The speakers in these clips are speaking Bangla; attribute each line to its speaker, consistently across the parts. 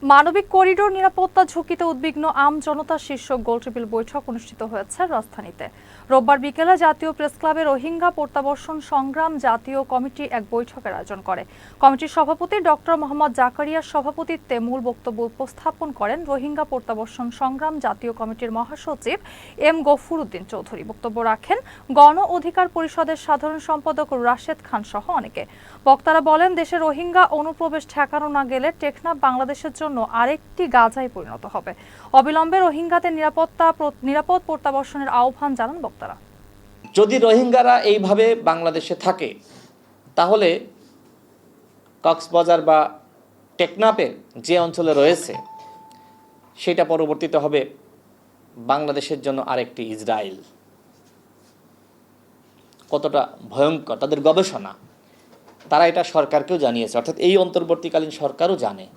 Speaker 1: মানবিক করিডোর নিরাপত্তা ঝুঁকিতে উদ্বিগ্ন আম জনতা শীর্ষক গোলটেবিল বৈঠক অনুষ্ঠিত হয়েছে রাজধানীতে। রোববার বিকেলে জাতীয় প্রেসক্লাবে রোহিঙ্গা প্রত্যাবর্তন সংগ্রাম জাতীয় কমিটি এক বৈঠকের আয়োজন করে। কমিটির সভাপতি ডক্টর মোহাম্মদ জাকারিয়ার সভাপতিত্বে মূল বক্তব্য উপস্থাপন করেন রোহিঙ্গা প্রত্যাবর্তন সংগ্রাম জাতীয় কমিটির মহাসচিব এম গফুর উদ্দিন চৌধুরী। বক্তব্য রাখেন গণ অধিকার পরিষদের সাধারণ সম্পাদক রাশেদ খান সহ অনেকে। বক্তারা বলেন, দেশে রোহিঙ্গা অনুপ্রবেশ ঠেকানো না গেলে টেকনাফ বাংলাদেশের জন্য আরেকটি গাজায় পরিণত হবে। অবিলম্বে রোহিঙ্গাদের নিরাপদ প্রত্যাবর্তনের আহ্বান জানান বক্তারা।
Speaker 2: যদি রোহিঙ্গারা এইভাবে বাংলাদেশে থাকে তাহলে কক্সবাজার বা টেকনাফের যে অঞ্চলে রয়েছে সেটা পরবর্তীতে হবে বাংলাদেশের জন্য আরেকটি ইসরায়েল। কতটা ভয়ঙ্কর তাদের গবেষণা, তারা এটা সরকারকেও জানিয়েছে, অর্থাৎ এই অন্তর্বর্তীকালীন সরকারও জানে,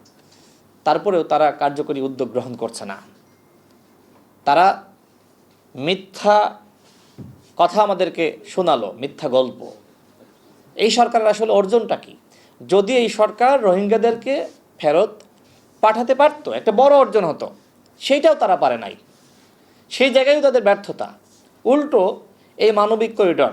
Speaker 2: তারপরেও তারা কার্যকরী উদ্যোগ গ্রহণ করছে না। তারা মিথ্যা কথা আমাদেরকে শোনালো, মিথ্যা গল্প। এই সরকারের আসলে অর্জনটা কি? যদি এই সরকার রোহিঙ্গাদেরকে ফেরত পাঠাতে পারতো একটা বড় অর্জন হতো, সেইটাও তারা পারে নাই। সেই জায়গায়ও তাদের ব্যর্থতা। উল্টো এই মানবিক করিডর